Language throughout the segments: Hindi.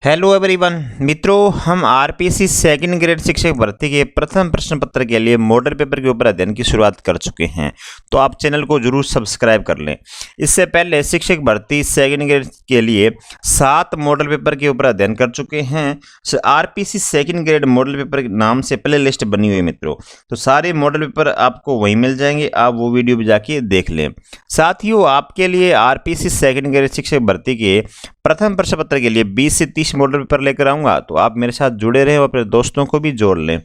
हेलो एवरीवन मित्रों, हम आरपीएससी सेकंड ग्रेड शिक्षक भर्ती के प्रथम प्रश्न पत्र के लिए मॉडल पेपर के ऊपर अध्ययन की शुरुआत कर चुके हैं। तो आप चैनल को जरूर सब्सक्राइब कर लें। इससे पहले शिक्षक भर्ती सेकंड ग्रेड के लिए 7 मॉडल पेपर के ऊपर अध्ययन कर चुके हैं। RPSC second grade model paper नाम से प्ले लिस्ट बनी हुई है मित्रों। तो सारे मॉडल पेपर आपको वहीं मिल जाएंगे, आप वो वीडियो भी जाके देख लें। साथियों, आपके लिए आरपीएससी सेकंड ग्रेड शिक्षक भर्ती के प्रथम प्रश्न पत्र के लिए 20 से 30 मॉडल पेपर लेकर आऊंगा, तो आप मेरे साथ जुड़े रहें और अपने दोस्तों को भी जोड़ लें।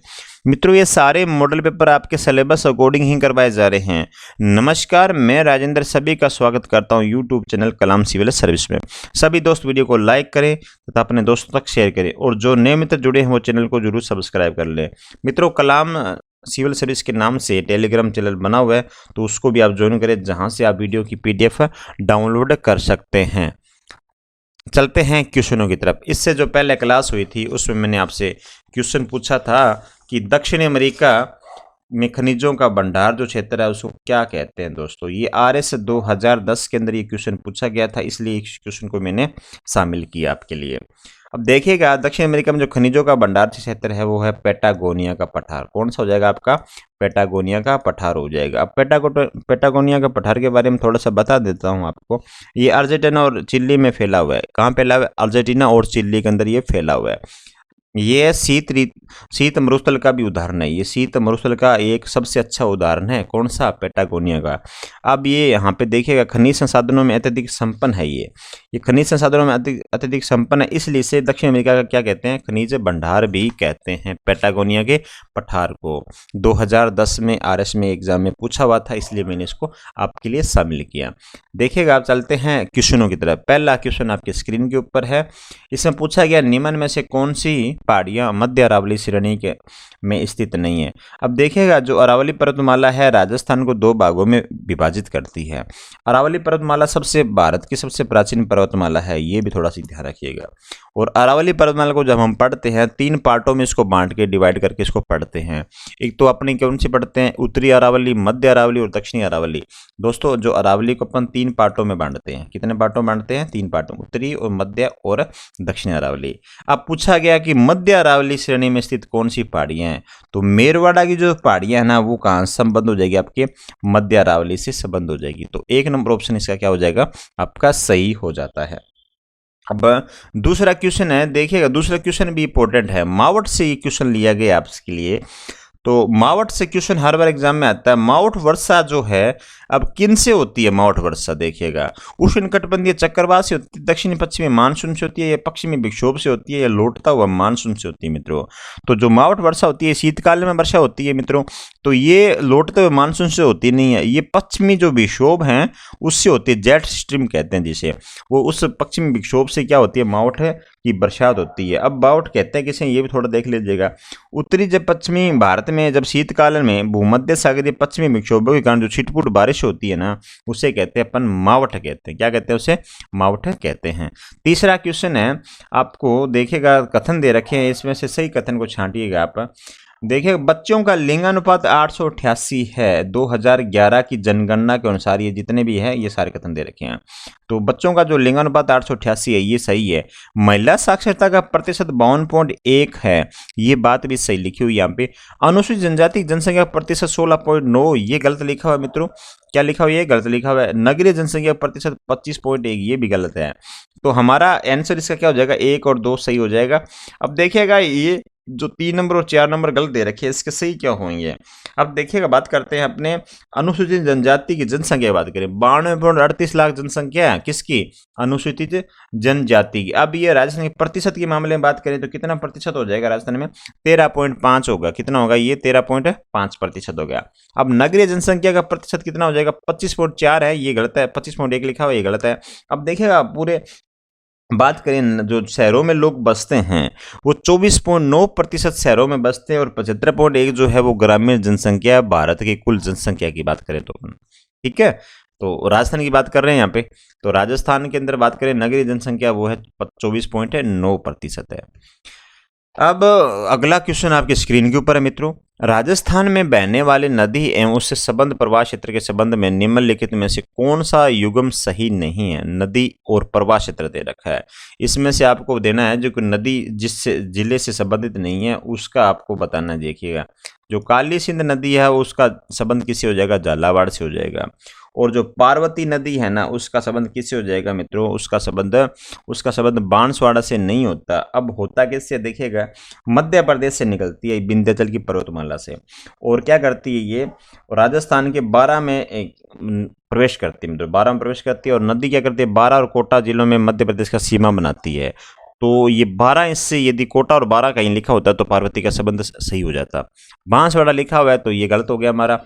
मित्रों, ये सारे मॉडल पेपर आपके सिलेबस अकॉर्डिंग ही करवाए जा रहे हैं। नमस्कार, मैं राजेंद्र सभी का स्वागत करता हूं यूट्यूब चैनल कलाम सिविल सर्विस में। सभी दोस्त वीडियो को लाइक करें तथा अपने दोस्तों तक शेयर करें, और जो नए मित्र जुड़े हैं वो चैनल को जरूर सब्सक्राइब कर लें। मित्रों, कलाम सिविल सर्विस के नाम से टेलीग्राम चैनल बना हुआ है, तो उसको भी आप ज्वाइन करें, जहां से आप वीडियो की पीडीएफ डाउनलोड कर सकते हैं। चलते हैं क्वेश्चनों की तरफ। इससे जो पहले क्लास हुई थी उसमें मैंने आपसे क्वेश्चन पूछा था कि दक्षिण अमेरिका में खनिजों का भंडार जो क्षेत्र है उसको क्या कहते हैं। दोस्तों, ये RS 2010 के अंदर ये क्वेश्चन पूछा गया था, इसलिए इस क्वेश्चन को मैंने शामिल किया आपके लिए। अब देखिएगा, दक्षिण अमेरिका में जो खनिजों का भंडार क्षेत्र है वो है पेटागोनिया का पठार। कौन सा हो जाएगा आपका? पेटागोनिया का पठार हो जाएगा। अब पेटागोनिया का पठार के बारे में थोड़ा सा बता देता हूं आपको। ये अर्जेंटीना और चिली में फैला हुआ है। कहाँ फैला हुआ है? अर्जेंटीना और चिली के अंदर ये फैला हुआ है। ये शीत मरुस्थल का भी उदाहरण है। ये शीत मरुस्थल का एक सबसे अच्छा उदाहरण है। कौन सा? पेटागोनिया का। अब ये यहाँ पे देखिएगा, खनिज संसाधनों में अत्यधिक संपन्न है। ये खनिज संसाधनों में अत्यधिक संपन्न है, इसलिए इसे दक्षिण अमेरिका का क्या कहते हैं? खनिज भंडार भी कहते हैं पेटागोनिया के पठार को। 2010 में RS में एग्जाम में पूछा हुआ था, इसलिए मैंने इसको आपके लिए शामिल किया। देखिएगा, आप चलते हैं क्वेश्चनों की तरफ। पहला क्वेश्चन आपकी स्क्रीन के ऊपर है। इसमें पूछा गया, निम्न में से कौन सी पहाड़ियां मध्य अरावली श्रेणी के में स्थित नहीं है। अब देखिएगा, जो अरावली पर्वतमाला है राजस्थान को 2 भागों में विभाजित करती है। अरावली पर्वतमाला भारत की सबसे प्राचीन पर्वतमाला है, ये भी थोड़ा सा ध्यान रखिएगा। और अरावली पर्वतमाला को जब हम पढ़ते हैं 3 पार्टों में इसको बांट के डिवाइड करके इसको पढ़ते हैं। एक तो अपने कौन सी पढ़ते हैं? उत्तरी अरावली, मध्य अरावली और दक्षिणी अरावली। दोस्तों, जो अरावली को अपन 3 पार्टों में बांटते हैं। कितने पार्टों में बांटते हैं? 3 पार्टों, उत्तरी और मध्य और दक्षिणी अरावली। अब पूछा गया कि मध्य अरावली श्रेणी में स्थित कौन सी पहाड़ियां हैं, तो मेरवाड़ा की जो पहाड़ियां हैं ना, वो कहां संबंध हो जाएगी? आपके मध्य अरावली से संबंध हो जाएगी। तो 1 नंबर ऑप्शन इसका क्या हो जाएगा? आपका सही हो जाता है। अब दूसरा क्वेश्चन है, देखिएगा, दूसरा क्वेश्चन भी इंपॉर्टेंट है। मावट से ये क्वेश्चन लिया गया आपके लिए। तो मावट से क्वेश्चन हर बार एग्जाम में आता है। मावट वर्षा जो है, अब किन से होती है मावट वर्षा? देखिएगा, उष्णकटिबंधीय चक्रवात से होती है, दक्षिणी पश्चिमी मानसून से होती है, या पश्चिमी विक्षोभ से होती है, या लौटता हुआ मानसून से होती है मित्रों। तो जो मावट वर्षा होती है शीतकाल में वर्षा होती है मित्रों। तो ये लौटते हुए मानसून से होती नहीं है, ये पश्चिमी जो विक्षोभ हैं उससे होती है। जेट स्ट्रीम कहते हैं जिसे, वो उस पश्चिमी विक्षोभ से क्या होती है? मावट है की बरसात होती है। अब मावट कहते हैं किसे, ये भी थोड़ा देख लीजिएगा। उत्तरी जब पश्चिमी भारत में जब शीतकाल में भूमध्य सागरीय पश्चिमी विक्षोभों के कारण जो छिटपुट बारिश होती है ना, उसे कहते हैं अपन मावठ कहते हैं। क्या कहते हैं उसे? मावठ कहते हैं। तीसरा क्वेश्चन है, आपको देखिएगा कथन दे रखे हैं, इसमें से सही कथन को छांटिएगा आप। देखिए, बच्चों का लिंगानुपात 888 है। 2011 की जनगणना के अनुसार ये जितने भी है ये सारे कथन दे रखे हैं। तो बच्चों का जो लिंगानुपात 888 है ये सही है। महिला साक्षरता का प्रतिशत 52.1 है, ये बात भी सही लिखी हुई यहाँ पे। अनुसूचित जनजाति जनसंख्या का प्रतिशत 16.9, ये गलत लिखा हुआ है मित्रों। क्या लिखा हुआ है? ये गलत लिखा हुआ है। नगरीय जनसंख्या का प्रतिशत 25.1, ये भी गलत है। तो हमारा आंसर इसका क्या हो जाएगा? 1 और 2 सही हो जाएगा। अब देखिएगा, ये जो 3 नंबर और 4 नंबर गलत दे रखे हैं, इसके सही क्या होंगे? अब देखिएगा, बात करते हैं अपने अनुसूचित जनजाति की जनसंख्या की बात करें। 92.38 लाख जनसंख्या है किसकी? अनुसूचित जनजाति की। अब ये राजस्थान के प्रतिशत के मामले में बात करें तो कितना प्रतिशत हो जाएगा? राजस्थान में 13.5 होगा। कितना होगा? ये 13.5% हो गया। अब नगरीय जनसंख्या का प्रतिशत कितना हो जाएगा? 25.4 है, ये गलत है। 25.1 लिखा हुआ, ये गलत है। अब देखिएगा, पूरे बात करें जो शहरों में लोग बसते हैं वो 24.9% शहरों में बसते हैं, और 75.1 जो है वो ग्रामीण जनसंख्या, भारत की कुल जनसंख्या की बात करें तो। ठीक है, तो राजस्थान की बात कर रहे हैं यहाँ पे। तो राजस्थान के अंदर बात करें नगरीय जनसंख्या वो है 24.9% है। अब अगला क्वेश्चन आपकी स्क्रीन के ऊपर है मित्रों। राजस्थान में बहने वाली नदी एवं उससे संबद्ध प्रवाह क्षेत्र के संबंध में निम्नलिखित में से कौन सा युग्म सही नहीं है। नदी और प्रवाह क्षेत्र दे रखा है, इसमें से आपको देना है जो कि नदी जिससे जिले से संबंधित नहीं है उसका आपको बताना है। देखिएगा, जो काली सिंध नदी है उसका संबंध किससे हो जाएगा, झालावाड़ से हो जाएगा। और जो पार्वती नदी है ना उसका संबंध किससे हो जाएगा मित्रों, उसका संबंध बांसवाड़ा से नहीं होता। अब होता किससे, देखिएगा मध्य प्रदेश से निकलती है, विंध्याचल की पर्वतमाला से। और क्या करती है ये, राजस्थान के 12 में प्रवेश करती है मित्रों, 12 में प्रवेश करती है। और नदी क्या करती है, 12 और कोटा जिलों में मध्य प्रदेश का सीमा बनाती है। तो ये 12 इससे यदि कोटा और 12 कहीं लिखा होता तो पार्वती का संबंध सही हो जाता। बांसवाड़ा लिखा हुआ है तो ये गलत हो गया हमारा।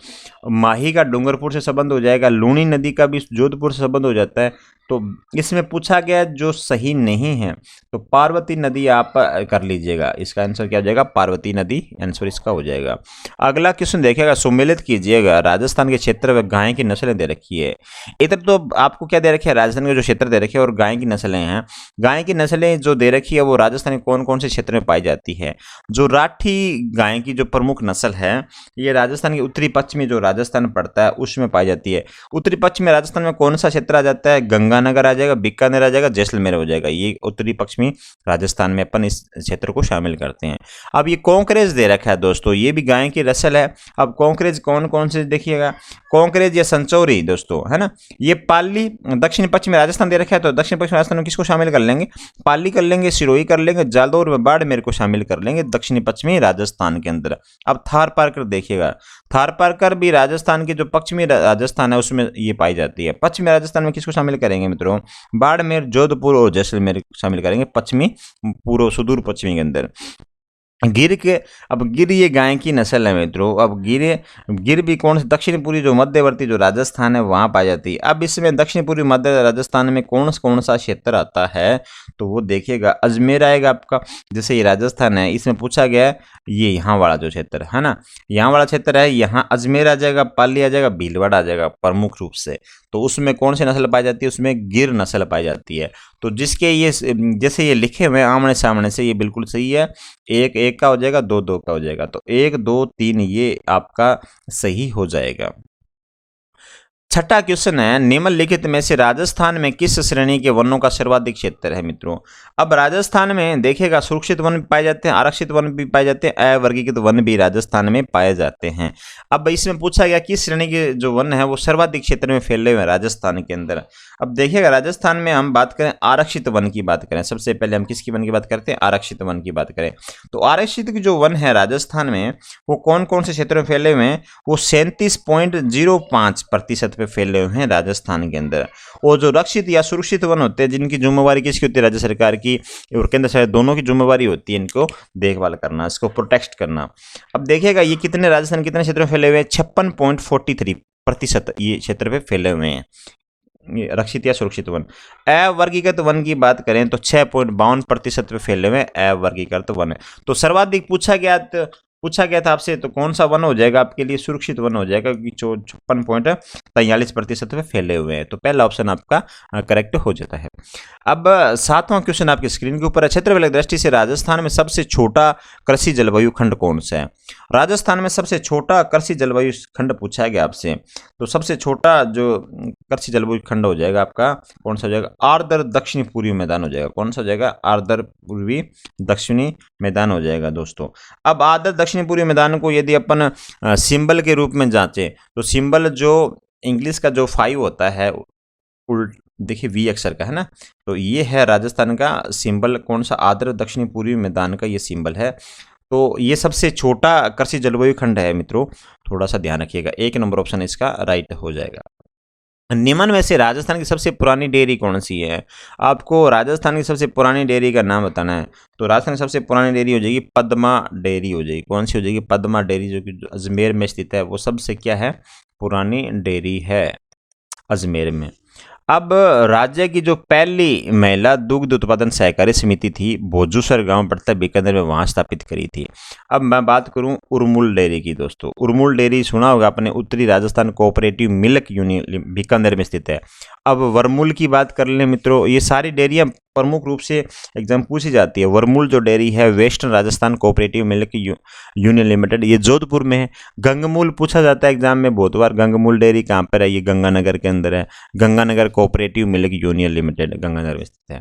माही का डूंगरपुर से संबंध हो जाएगा, लूणी नदी का भी जोधपुर से संबंध हो जाता है। तो इसमें पूछा गया जो सही नहीं है, तो पार्वती नदी आप कर लीजिएगा, इसका आंसर क्या हो जाएगा, पार्वती नदी आंसर इसका हो जाएगा। अगला क्वेश्चन देखिएगा, सम्मिलित कीजिएगा। राजस्थान के क्षेत्र में गाय की नस्लें दे रखी है। इधर तो आपको क्या दे रखी है, राजस्थान के जो क्षेत्र दे रखे हैं और गाय की नस्लें हैं। गाय की नस्लें जो दे रखी है वो राजस्थान के कौन कौन से क्षेत्र में पाई जाती है। जो राठी गाय की जो प्रमुख नस्ल है ये राजस्थान के उत्तरी पश्चिमी जो राजस्थान पड़ता है उसमें पाई जाती है। उत्तरी पश्चिमी राजस्थान में कौन सा क्षेत्र आ जाता है, गंगानगर आ जाएगा, बीकानेर आ जाएगा, जैसलमेर हो जाएगा। ये उत्तरी पश्चिमी राजस्थान में अपन इस क्षेत्र को शामिल करते हैं। अब ये कॉन्करेज दे रखा है दोस्तों, ये भी गाय की नस्ल है। अब कॉन्करेज कौन कौन से देखिएगा, कॉन्करेज या संचौरी दोस्तों है ना, ये पाली दक्षिण पश्चिमी राजस्थान दे रखा है तो दक्षिण पश्चिमी राजस्थान में किसको शामिल कर लेंगे, पाली कर लेंगे, सिरोही कर लेंगे, जालौर व बाड़मेर को शामिल कर लेंगे दक्षिणी पश्चिमी राजस्थान के अंदर। अब थार पारकर देखिएगा, थार पारकर भी राजस्थान की जो पश्चिमी राजस्थान है उसमें ये पाई जाती है। पश्चिमी राजस्थान में किसको शामिल करेंगे मित्रों, बाड़मेर, जोधपुर और जैसलमेर शामिल करेंगे पश्चिमी पूर्व सुदूर पश्चिमी के अंदर। गिर के, अब गिर ये गाय की नस्ल है मित्रों। अब गिर भी कौन से, दक्षिण पूर्वी जो मध्यवर्ती जो राजस्थान है वहाँ पाई जाती है। अब इसमें दक्षिण पूर्वी मध्य राजस्थान में कौन सा क्षेत्र आता है, तो वो देखिएगा अजमेर आएगा आपका। जैसे ये राजस्थान है इसमें पूछा गया है ये यहाँ वाला जो क्षेत्र है ना, यहाँ वाला क्षेत्र है, यहाँ अजमेर आ जाएगा, पाली आ जाएगा, भीलवाड़ा आ जाएगा प्रमुख रूप से। तो उसमें कौन सी नस्ल पाई जाती है, उसमें गिर नस्ल पाई जाती है। तो जिसके ये जैसे ये लिखे हुए आमने सामने से ये बिल्कुल सही है, एक एक का हो जाएगा, दो दो का हो जाएगा, तो 1 2 3 ये आपका सही हो जाएगा। छठा क्वेश्चन है, निम्नलिखित में से राजस्थान में किस श्रेणी के वनों का सर्वाधिक क्षेत्र है मित्रों। अब राजस्थान में देखिएगा सुरक्षित वन भी पाए जाते हैं, आरक्षित वन भी पाए जाते हैं, अवर्गीकृत वन भी राजस्थान में पाए जाते हैं। अब इसमें पूछा गया किस श्रेणी के जो वन है वो सर्वाधिक क्षेत्र में फैले हुए हैं राजस्थान के अंदर। अब देखिएगा राजस्थान में हम बात करें आरक्षित वन की बात करें, सबसे पहले हम किसकी वन की बात करते हैं, आरक्षित वन की बात करें। तो आरक्षित जो वन है राजस्थान में वो कौन कौन से क्षेत्र में फैले हुए हैं, वो 37.05% पे फैले हुए हैं राजस्थान के अंदर। और जो रक्षित या सुरक्षित वन होते हैं जिनकी जिम्मेवारी किसकी होती है, राज्य सरकार की और केंद्र सरकार दोनों की जिम्मेवारी होती है इनको देखभाल करना, इसको प्रोटेक्ट करना। अब देखिएगा ये कितने राजस्थान कितने क्षेत्र में फैले हुए हैं, 56.43% ये क्षेत्र पे फैले हुए हैं रक्षित या सुरक्षित वन। अवर्गीकृत वन की बात करें तो 6.52% पे फैले हुए अवर्गीकृत वन है। तो सर्वाधिक पूछा गया था आपसे, तो कौन सा वन हो जाएगा आपके लिए, सुरक्षित वन हो जाएगा क्योंकि 56.43% पे फैले हुए हैं। तो पहला ऑप्शन आपका करेक्ट हो जाता है। अब 7वां क्वेश्चन आपकी स्क्रीन के ऊपर है, क्षेत्रफल की दृष्टि से राजस्थान में सबसे छोटा कृषि जलवायु खंड कौन सा है। राजस्थान में सबसे छोटा कृषि जलवायु खंड पूछा गया आपसे, तो सबसे छोटा जो कृषि जलवायु खंड हो जाएगा आपका कौन सा हो जाएगा, आर्द्र दक्षिणी पूर्वी मैदान हो जाएगा। कौन सा हो जाएगा, आर्द्र पूर्वी दक्षिणी मैदान हो जाएगा दोस्तों। अब आर्द्र दक्षिणी पूर्वी मैदान को यदि अपन सिंबल के रूप में जांचें तो सिंबल जो इंग्लिश का जो 5 होता है उल्ट देखिए V अक्षर का है ना, तो ये है राजस्थान का सिंबल, कौन सा, आर्द्र दक्षिणी पूर्वी मैदान का ये सिंबल है। तो ये सबसे छोटा कृषि जलवायु खंड है मित्रों, थोड़ा सा ध्यान रखिएगा। 1 नंबर ऑप्शन इसका राइट हो जाएगा। निम्न में से राजस्थान की सबसे पुरानी डेयरी कौन सी है, आपको राजस्थान की सबसे पुरानी डेयरी का नाम बताना है। तो राजस्थान की सबसे पुरानी डेयरी हो जाएगी पद्मा डेयरी हो जाएगी। कौन सी हो जाएगी, पद्मा डेयरी, जो कि अजमेर में स्थित है, वो सबसे क्या है, पुरानी डेयरी है अजमेर में। अब राज्य की जो पहली महिला दुग्ध उत्पादन सहकारी समिति थी भोजूसर गांव पड़ता है बीकानेर में, वहां स्थापित करी थी। अब मैं बात करूं उरमुल डेयरी की दोस्तों। उरमुल डेयरी सुना होगा आपने, उत्तरी Rajasthan cooperative milk union Bikaner में स्थित है। अब वरमूल की बात कर लें मित्रों, ये सारी डेयरियां प्रमुख रूप से एग्जाम पूछी जाती है। वरमूल जो डेयरी है western Rajasthan cooperative milk union limited, ये जोधपुर में है। गंगमूल पूछा जाता है एग्जाम में बहुत बार। गंगमूल डेयरी कहाँ पर है? ये गंगानगर के अंदर है। Ganganagar cooperative milk union limited Ganganagar में स्थित है।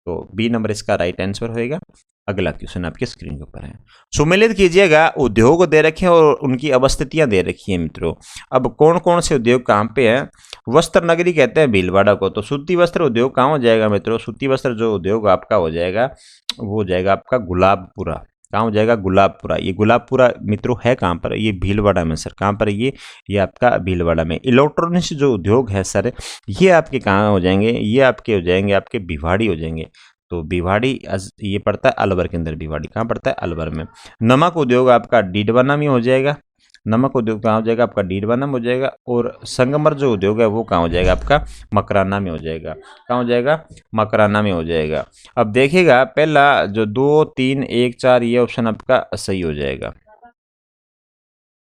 तो बी नंबर इसका राइट आंसर होएगा। अगला क्वेश्चन आपके स्क्रीन के ऊपर है, सुमेलित कीजिएगा। उद्योग दे रखे हैं और उनकी अवस्थितियां दे रखी है मित्रों। अब कौन कौन से उद्योग कहाँ पे हैं? वस्त्र नगरी कहते हैं भीलवाड़ा को। तो सूती वस्त्र उद्योग कहाँ हो जाएगा मित्रों? सूती वस्त्र जो उद्योग आपका हो जाएगा वो हो जाएगा आपका गुलाबपुरा। कहाँ हो जाएगा? गुलाबपुरा। ये गुलाबपुरा मित्रों है कहाँ पर? ये भीलवाड़ा में सर। कहाँ पर है ये आपका भीलवाड़ा में। इलेक्ट्रॉनिक्स जो उद्योग है सर, ये आपके कहाँ हो जाएंगे? ये आपके हो जाएंगे आपके भिवाड़ी हो जाएंगे। तो भिवाड़ी ये पड़ता है अलवर के अंदर। भिवाड़ी कहाँ पड़ता है? अलवर में। नमक उद्योग आपका डीडवाना में हो जाएगा। नमक उद्योग कहाँ हो जाएगा आपका? डीडवाना में हो जाएगा। और संगमर जो उद्योग है वो कहाँ हो जाएगा आपका? मकराना में हो जाएगा। कहाँ हो जाएगा? मकराना में हो जाएगा। अब देखिएगा पहला जो 2, 3, 1, 4 ये ऑप्शन आपका सही हो जाएगा।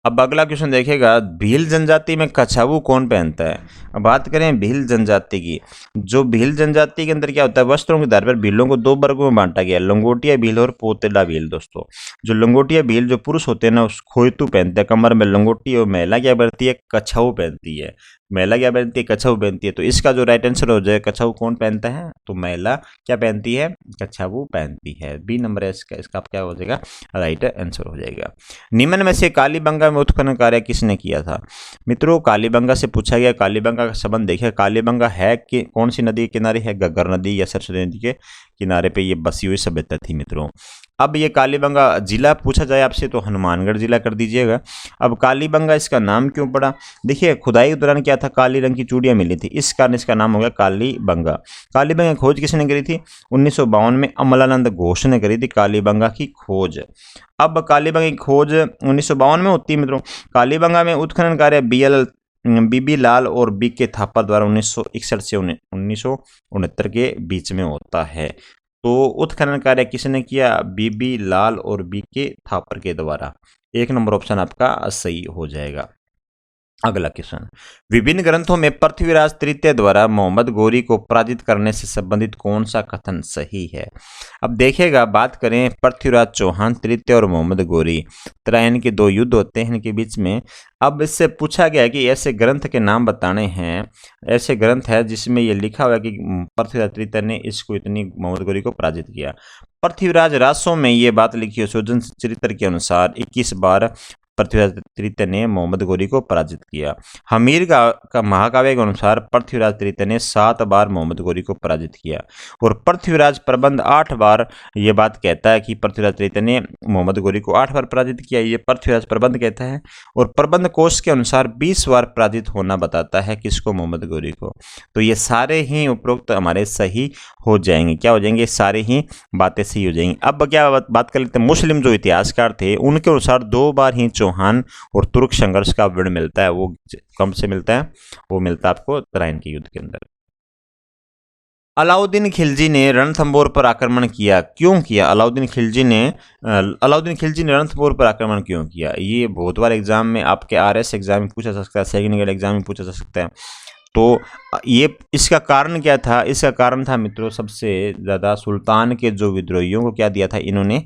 अब अगला क्वेश्चन देखिएगा, भील जनजाति में कछावू कौन पहनता है? अब बात करें भील जनजाति की, जो भील जनजाति के अंदर क्या होता है, वस्त्रों के आधार पर भीलों को 2 वर्गों में बांटा गया है, लंगोटिया भील और पोतेला भील। दोस्तों जो लंगोटिया भील जो पुरुष होते हैं ना, उस खोयतू पहनते हैं कमर में लंगोटी, और महिला क्या पहनती है? कछाऊ पहनती है। महिला क्या पहनती है? कछाऊ पहनती है। तो इसका जो राइट आंसर हो जाएगा, कछाऊ कौन पहनता है? तो महिला क्या पहनती है? कछाऊ पहनती है। बी नंबर है इसका क्या हो जाएगा? राइट आंसर हो जाएगा। निम्न में से कालीबंगा में उत्खनन कार्य किसने किया था? मित्रों कालीबंगा से पूछा गया। कालीबंगा का संबंध देखिए, कालीबंगा है कि कौन सी नदी के किनारे है? घग्गर नदी या सरस्वती नदी के किनारे पे ये बसी हुई सभ्यता थी मित्रों। अब ये कालीबंगा जिला पूछा जाए आपसे तो हनुमानगढ़ जिला कर दीजिएगा। अब कालीबंगा इसका नाम क्यों पड़ा? देखिए खुदाई के दौरान क्या था, काली रंग की चूड़ियां मिली थी, इस कारण इसका नाम हो गया कालीबंगा। कालीबंगा की खोज किसने करी थी? 1952 में अमलानंद घोष ने करी थी कालीबंगा की खोज। अब कालीबंगा की खोज 1952 में होती है मित्रों। कालीबंगा में उत्खनन कार्य बीबी लाल और बी के थापर द्वारा 1961 से 1969 के बीच में होता है। तो उत्खनन कार्य किसने किया? बीबी लाल और बी के थापर के द्वारा। 1 नंबर ऑप्शन आपका सही हो जाएगा। अगला क्वेश्चन, विभिन्न ग्रंथों में पृथ्वीराज तृतीय द्वारा मोहम्मद गोरी को पराजित करने से संबंधित कौन सा कथन सही है? अब देखिएगा बात करें पृथ्वीराज चौहान तृतीय और मोहम्मद गोरी, त्रायन के 2 युद्ध होते हैं इनके बीच में। अब इससे पूछा गया कि ऐसे ग्रंथ के नाम बताने हैं, ऐसे ग्रंथ है जिसमें ये लिखा हुआ है कि पृथ्वीराज तृतीय ने इसको इतनी मोहम्मद गोरी को पराजित किया। पृथ्वीराज रासों में ये बात लिखी है, सुजन चरित्र के अनुसार 21 बार पृथ्वीराज तृतीय ने मोहम्मद गोरी को पराजित किया। हमीर का महाकाव्य के अनुसार पृथ्वीराज तृतीय ने 7 बार मोहम्मद गोरी को पराजित किया। और पृथ्वीराज प्रबंध 8 बार ये बात कहता है कि पृथ्वीराज तृतीय ने मोहम्मद गोरी को 8 बार पराजित किया, ये पृथ्वीराज प्रबंध कहता है। और प्रबंध कोश के अनुसार 20 बार पराजित होना बताता है किसको? मोहम्मद गोरी को। तो ये सारे ही उपरोक्त हमारे सही हो जाएंगे। क्या हो जाएंगे? सारे ही बातें सही हो जाएंगी। अब क्या बात कर लेते हैं, मुस्लिम जो इतिहासकार थे उनके अनुसार 2 बार ही चौहान और तुर्क संघर्ष का वर्णन मिलता है। वो कम से मिलता है, वो मिलता है आपको तराइन के युद्ध के अंदर। अलाउद्दीन खिलजी ने रणथंबोर पर आक्रमण किया, क्यों किया? अलाउद्दीन खिलजी ने रणथंबोर पर आक्रमण क्यों किया? ये बहुत बार एग्जाम में आपके RS एग्जाम में पूछा जा सकता है, सेकंड ग्रेड एग्जाम में पूछा जा सकता है। तो ये इसका कारण क्या था? इसका कारण था मित्रों सबसे ज़्यादा सुल्तान के जो विद्रोहियों को क्या दिया था, इन्होंने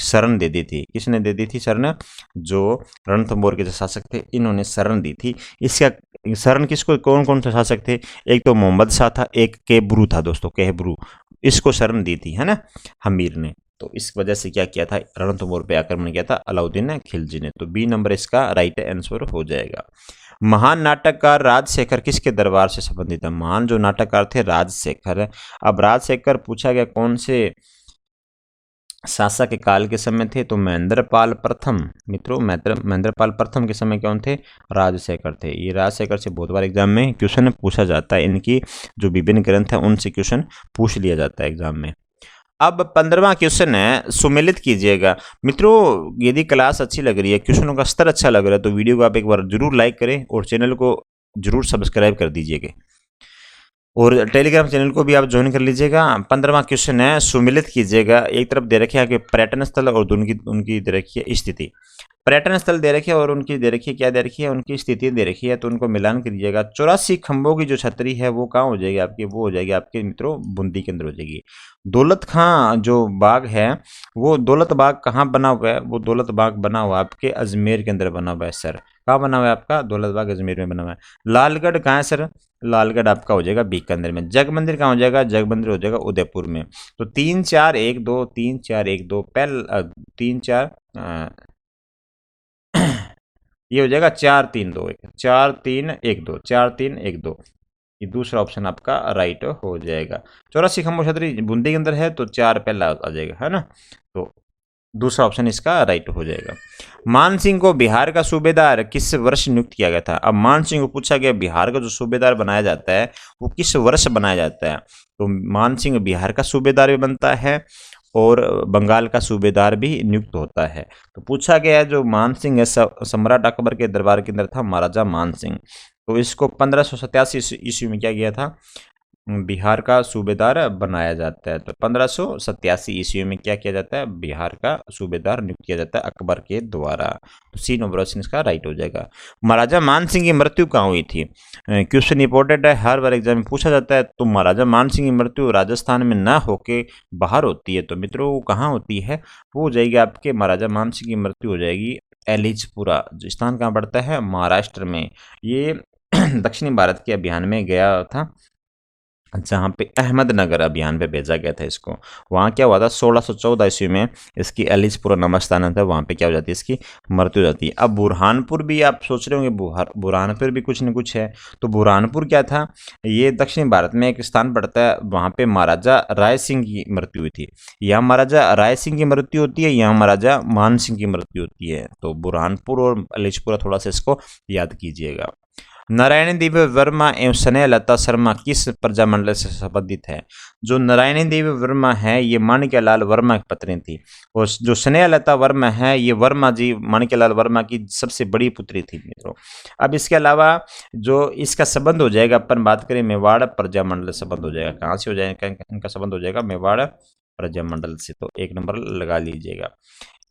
शरण दे दी थी। किसने दे दी थी शरण? जो रणथंबोर के जो शासक थे इन्होंने शरण दी थी। इसका शरण किसको, कौन कौन से शासक थे? एक तो मोहम्मद शाह था, एक केबरू था दोस्तों, केबरू, इसको शरण दी थी, है ना, हमीर ने। तो इस वजह से क्या किया था, रणथंबोर पे आक्रमण किया था अलाउद्दीन खिलजी ने। तो बी नंबर इसका राइट आंसर हो जाएगा। महान नाटककार राजशेखर किसके दरबार से संबंधित है? महान जो नाटककार थे राजशेखर। अब राजशेखर पूछा गया कौन से शासक के काल के समय थे? तो महेंद्रपाल प्रथम। मित्रों महेंद्रपाल प्रथम के समय कौन थे? राजशेखर थे। ये राजशेखर से बहुत बार एग्जाम में क्वेश्चन पूछा जाता है, इनकी जो विभिन्न ग्रंथ है उनसे क्वेश्चन पूछ लिया जाता है एग्जाम में। अब 15वां क्वेश्चन है, सुमेलित कीजिएगा। मित्रों यदि क्लास अच्छी लग रही है, क्वेश्चनों का स्तर अच्छा लग रहा है, तो वीडियो को आप एक बार जरूर लाइक करें और चैनल को जरूर सब्सक्राइब कर दीजिएगा। और टेलीग्राम चैनल को भी आप ज्वाइन कर लीजिएगा। 15वां क्वेश्चन है, सुमिलित कीजिएगा। एक तरफ दे रखे है पर्यटन स्थल और उनकी उनकी दे रखी है स्थिति। पर्यटन स्थल दे रखी है और उनकी दे रखी है, क्या दे रखी है, उनकी स्थिति दे रखी है, तो उनको मिलान करिएगा। 84 खंभों की जो छतरी है वो कहाँ हो जाएगी आपकी, वो हो जाएगी आपके मित्रों बूंदी के अंदर हो जाएगी। दौलत खां जो बाग है, वो दौलत बाग कहाँ बना हुआ है, वो दौलत बाग बना हुआ है आपके अजमेर के अंदर बना हुआ है सर। कहाँ बना हुआ है आपका, दौलत बाग अजमेर में बना हुआ है। लालगढ़ कहाँ है सर, लालगढ़ आपका हो जाएगा बीकानेर में। जग मंदिर कहाँ हो जाएगा, जग मंदिर हो जाएगा उदयपुर में। तो 3 4 1 2 3 4 1 2 3 4 ये हो जाएगा 4 3 2 1 4 3 1 2 4 3 1 2। ये दूसरा ऑप्शन आपका राइट हो जाएगा। 84 खंभों छतरी बूंदी के अंदर है तो 4 पहला आ जाएगा, है ना। तो दूसरा ऑप्शन इसका राइट हो जाएगा। मान सिंह को बिहार का सूबेदार किस वर्ष नियुक्त किया गया था। अब मान सिंह को पूछा गया बिहार का जो सूबेदार बनाया जाता है वो किस वर्ष बनाया जाता है, तो मान सिंह बिहार का सूबेदार भी बनता है और बंगाल का सूबेदार भी नियुक्त होता है। तो पूछा गया है जो मान सिंह है सम्राट अकबर के दरबार के अंदर था महाराजा मान सिंह, तो इसको 1587 ईस्वी में क्या किया था, बिहार का सूबेदार बनाया जाता है। तो 1587 ईस्वी में क्या किया जाता है, बिहार का सूबेदार नियुक्त किया जाता है अकबर के द्वारा। तो सी नंबर ऑप्शन इसका राइट हो जाएगा। महाराजा मान सिंह की मृत्यु कहाँ हुई थी, क्वेश्चन इंपॉर्टेंट है, हर बार एग्जाम में पूछा जाता है। तो महाराजा मान सिंह की मृत्यु राजस्थान में ना होके बाहर होती है, तो मित्रों वो कहाँ होती है, वो हो जाएगी आपके महाराजा मान सिंह की मृत्यु हो जाएगी एलिचपुरा, जो स्थान कहाँ पड़ता है, महाराष्ट्र में। ये दक्षिणी भारत के अभियान में गया था, जहाँ पे अहमदनगर अभियान पे भेजा गया था इसको। वहाँ क्या हुआ था, 1614 ईस्वी में इसकी एलिचपुरा नामक स्थान था, वहाँ पे क्या हो जाती है, इसकी मृत्यु हो जाती है। अब बुरहानपुर भी आप सोच रहे होंगे, बुरहानपुर भी कुछ न कुछ है। तो बुरहानपुर क्या था, ये दक्षिण भारत में एक स्थान पड़ता है, वहाँ पे महाराजा राय सिंह की मृत्यु हुई थी। यहाँ महाराजा राय सिंह की मृत्यु होती है, यहाँ महाराजा मान सिंह की मृत्यु होती है। तो बुरहानपुर और एलिचपुरा थोड़ा सा इसको याद कीजिएगा। नारायणी देवी वर्मा एवं स्नेहलता शर्मा किस प्रजामंडल से संबंधित है। जो नारायणी देवी वर्मा है ये माणिक्यलाल वर्मा की पत्नी थी, और जो स्नेहलता वर्मा है ये वर्मा जी माणिक्यलाल वर्मा की सबसे बड़ी पुत्री थी मित्रों। अब इसके अलावा जो इसका संबंध हो जाएगा, अपन बात करें मेवाड़ प्रजामंडल से संबंध हो जाएगा। कहाँ से हो जाएगा इनका संबंध, हो जाएगा मेवाड़ प्रजामंडल से। तो 1 नंबर लगा लीजिएगा।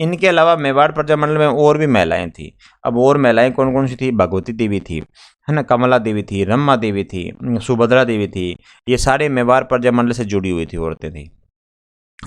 इनके अलावा मेवाड़ प्रजामंडल में और भी महिलाएं थी। अब और महिलाएं कौन कौन सी थी, भगवती देवी थी, है ना, कमला देवी थी, रमा देवी थी, सुभद्रा देवी थी। ये सारे मेवाड़ प्रजामंडल से जुड़ी हुई थी, औरतें थी।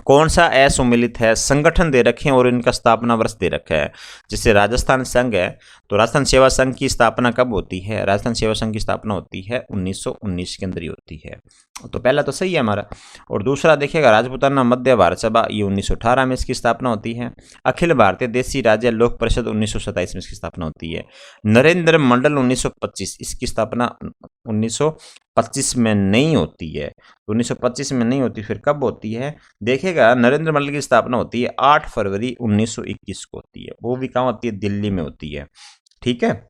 कौन सा असुमिलित है, संगठन दे रखे हैं और इनका स्थापना वर्ष दे रखा है। जैसे राजस्थान संघ है, तो राजस्थान सेवा संघ की स्थापना कब होती है, राजस्थान सेवा संघ की स्थापना होती है 1919 के अंदर ही होती है। तो पहला तो सही है हमारा। और दूसरा देखिएगा, राजपूताना मध्य भारत सभा, ये 1918 में इसकी स्थापना होती है। अखिल भारतीय देसी राज्य लोक परिषद 1927 में इसकी स्थापना होती है। नरेंद्र मंडल 1925, इसकी स्थापना 1925 में नहीं होती है। 1925 में नहीं होती, फिर कब होती है, देखिएगा नरेंद्र मंडल की स्थापना होती है 8 फरवरी 1921 को होती है। वो भी कहाँ होती है, दिल्ली में होती है। ठीक है।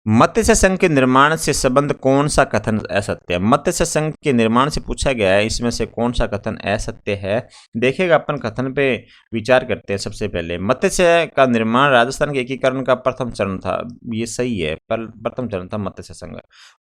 मत्स्य संघ के निर्माण से संबंध कौन सा कथन असत्य है। मत्स्य संघ के निर्माण से पूछा गया है, इसमें से कौन सा कथन असत्य है। देखिएगा अपन कथन पे विचार करते हैं। सबसे पहले मत्स्य का निर्माण राजस्थान के एकीकरण का प्रथम चरण था, ये सही है, पर प्रथम चरण था मत्स्य संघ।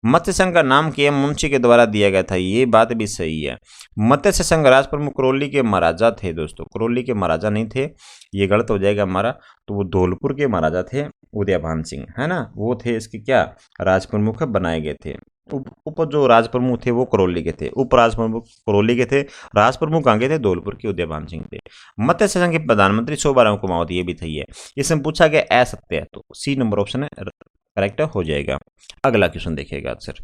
मत्स्य संघ का नाम के मुंशी के द्वारा दिया गया था, ये बात भी सही है। मत्स्य संघ राज प्रमुख करौली के महाराजा थे दोस्तों, करौली के महाराजा नहीं थे, ये गलत हो जाएगा हमारा। तो वो धौलपुर के महाराजा थे उदयभान सिंह, है ना, वो थे इसके क्या, राज प्रमुख बनाए गए थे। उप जो राज प्रमुख थे वो करौली के थे, उप राज प्रमुख करौली के थे, राज प्रमुख आगे थे धौलपुर के उदयभान सिंह थे। मत्स्य संघ के प्रधानमंत्री शोभाराम कुमावत, ये भी सही है। इसमें पूछा गया असत्य है, तो सी नंबर ऑप्शन है करेक्ट हो जाएगा। अगला क्वेश्चन देखिएगा सर,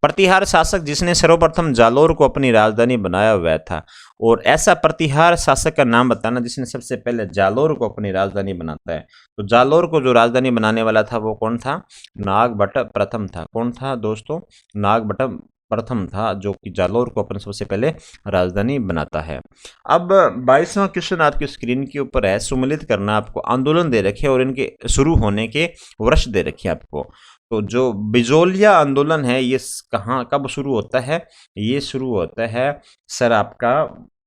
प्रतिहार शासक जिसने सर्वप्रथम जालोर को अपनी राजधानी बनाया हुआ था, और ऐसा प्रतिहार शासक का नाम बताना जिसने सबसे पहले जालोर को अपनी राजधानी बनाता है। तो जालोर को जो राजधानी बनाने वाला था वो कौन था, नागभट्ट प्रथम था। कौन था दोस्तों, नागभट्ट प्रथम था, जो कि जालोर को अपने सबसे पहले राजधानी बनाता है। अब 22वां क्वेश्चन आपकी स्क्रीन के ऊपर है, सुमिलित करना। आपको आंदोलन दे रखे और इनके शुरू होने के वर्ष दे रखे आपको। तो जो बिजोलिया आंदोलन है ये कहाँ कब शुरू होता है, ये शुरू होता है सर आपका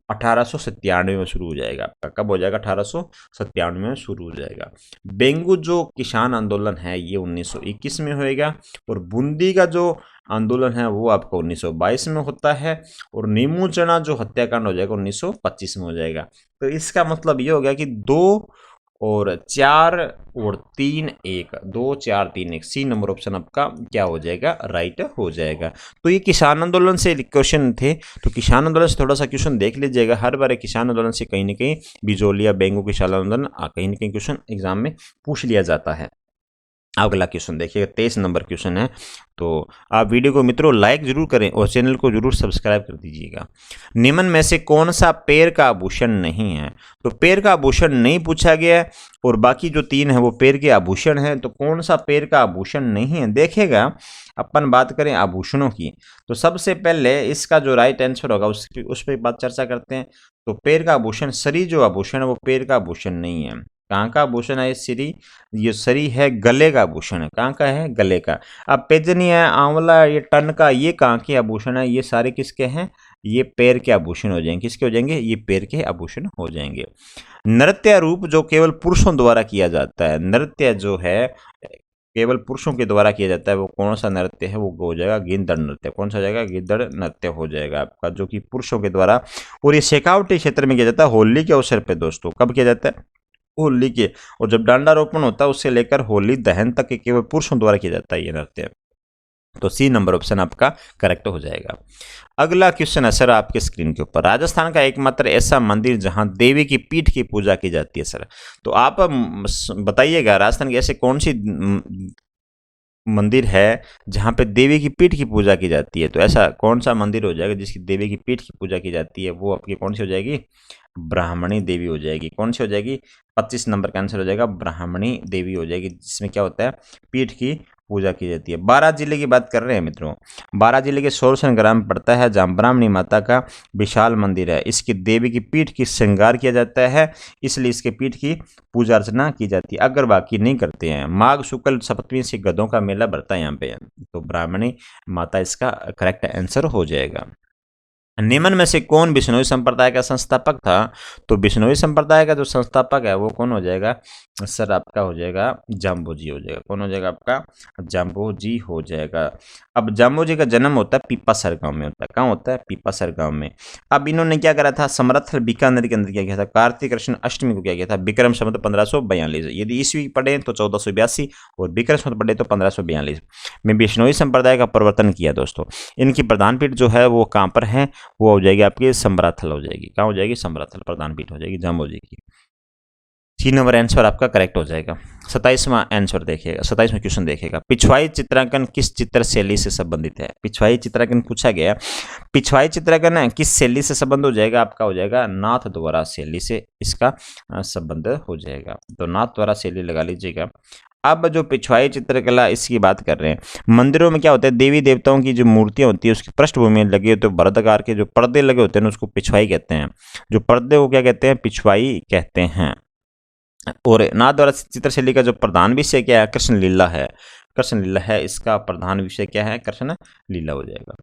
1897 में शुरू हो जाएगा आपका। कब हो जाएगा? 1897 में शुरू हो जाएगा। बेंगू जो किसान आंदोलन है ये 1921 में होएगा, और बूंदी का जो आंदोलन है वो आपको 1922 में होता है, और नीमू चना जो हत्याकांड हो जाएगा 1925 में हो जाएगा। तो इसका मतलब ये हो गया कि 2 और 4 और 3 1, 2 4 3 1, सी नंबर ऑप्शन आपका क्या हो जाएगा? राइट हो जाएगा। तो ये किसान आंदोलन से क्वेश्चन थे, तो किसान आंदोलन से थोड़ा सा क्वेश्चन देख लीजिएगा। हर बार किसान आंदोलन से कहीं ना कहीं बिजोलिया बेंगू किसान आंदोलन कहीं ना कहीं क्वेश्चन एग्जाम में पूछ लिया जाता है। अगला क्वेश्चन देखिएगा, 23 नंबर क्वेश्चन है। तो आप वीडियो को मित्रों लाइक जरूर करें और चैनल को जरूर सब्सक्राइब कर दीजिएगा। निम्न में से कौन सा पैर का आभूषण नहीं है? तो पैर का आभूषण नहीं पूछा गया है, और बाकी जो 3 है वो पैर के आभूषण है। तो कौन सा पैर का आभूषण नहीं है? देखिएगा, अपन बात करें आभूषणों की, तो सबसे पहले इसका जो राइट आंसर होगा उस पर बात चर्चा करते हैं। तो पैर का आभूषण, सरी जो आभूषण है वो पैर का आभूषण नहीं है। कहाँ का आभूषण है सरी? ये सरी है गले का आभूषण है। कहाँ का है? गले का। अब पेजनी है, आंवला, ये टन का, ये कहाँ के आभूषण है? ये सारे किसके हैं? ये पैर के आभूषण हो जाएंगे। किसके हो जाएंगे? ये पैर के आभूषण हो जाएंगे। नृत्य रूप जो केवल पुरुषों द्वारा किया जाता है, नृत्य जो है केवल पुरुषों के द्वारा किया जाता है, वो कौन सा नृत्य है? वो हो जाएगा गिद्दड़ नृत्य। कौन सा हो जाएगा? गिद्दड़ नृत्य हो जाएगा आपका, जो कि पुरुषों के द्वारा, और ये शेखावटी क्षेत्र में किया जाता है होली के अवसर पे दोस्तों। कब किया जाता है? होली के। और जब डांडा रोपण होता है उससे लेकर होली दहन तक के केवल पुरुषों द्वारा किया जाता है ये नृत्य। तो सी नंबर ऑप्शन आपका करेक्ट हो जाएगा। अगला क्वेश्चन है सर आपके स्क्रीन के ऊपर, राजस्थान का एकमात्र ऐसा मंदिर जहां देवी की पीठ की पूजा की जाती है सर। तो आप बताइएगा राजस्थान की ऐसे कौन सी मंदिर है जहाँ पे देवी की पीठ की पूजा की जाती है? तो ऐसा कौन सा मंदिर हो जाएगा जिसकी देवी की पीठ की पूजा की जाती है? वो आपकी कौन सी हो जाएगी? ब्राह्मणी देवी हो जाएगी। कौन सी हो जाएगी? 25 नंबर का आंसर हो जाएगा ब्राह्मणी देवी हो जाएगी, जिसमें क्या होता है? पीठ की पूजा की जाती है। 12 जिले की बात कर रहे हैं मित्रों। 12 जिले के सोरसन ग्राम पड़ता है, जहाँ ब्राह्मणी माता का विशाल मंदिर है। इसकी देवी की पीठ की श्रृंगार किया जाता है, इसलिए इसके पीठ की पूजा अर्चना की जाती है। अगर बाकी नहीं करते हैं, माघ शुक्ल सप्तमी से गधों का मेला भरता है यहाँ पे। तो ब्राह्मणी माता इसका करेक्ट आंसर हो जाएगा। निम्न में से कौन बिश्नोई संप्रदाय का संस्थापक था? तो बिश्नोई संप्रदाय का जो संस्थापक है वो कौन हो जाएगा? सर आपका हो जाएगा जाम्बू जी हो जाएगा। कौन हो जाएगा आपका? जाम्बू जी हो जाएगा। अब जाम्बू जी का जन्म होता है पीपासर गांव में होता है। कहाँ होता है? पीपासर गांव में। अब इन्होंने क्या करा था? समरथ बीकानेर के अंदर क्या किया था? कार्तिक कृष्ण अष्टमी को क्या किया था? विक्रम संवत 1542। यदि ईस्वी पढ़े तो 1482 और विक्रम संवत पढ़े तो 1542 में बिश्नोई संप्रदाय का प्रवर्तन किया दोस्तों। इनकी प्रधान पीठ जो है वो कहाँ पर है? वो हो जाएगी आपकी समराथल हो जाएगी। कहाँ हो जाएगी? समराथल प्रधान पीठ हो जाएगी जाम्बू जी की। 3 नंबर आंसर आपका करेक्ट हो जाएगा। 27वां आंसर देखिएगा, 27वां क्वेश्चन देखिएगा, पिछवाई चित्रांकन किस चित्र शैली से संबंधित है? पिछवाई चित्रांकन पूछा गया। पिछवाई चित्रांकन किस शैली से संबंध हो जाएगा? आपका हो जाएगा नाथ द्वारा शैली से इसका संबंध हो जाएगा। तो नाथ द्वारा शैली लगा लीजिएगा। अब जो पिछवाई चित्रकला इसकी बात कर रहे हैं, मंदिरों में क्या होता है? देवी देवताओं की जो मूर्तियां होती है उसकी पृष्ठभूमि में लगे होते हैं वर्गाकार के जो पर्दे लगे होते हैं उसको पिछवाई कहते हैं। जो पर्दे को क्या कहते हैं? पिछवाई कहते हैं। और नाथ द्वारा चित्रशैली का जो प्रधान विषय क्या है? कृष्ण लीला है। कृष्ण लीला है, इसका प्रधान विषय क्या है? कृष्ण लीला हो जाएगा।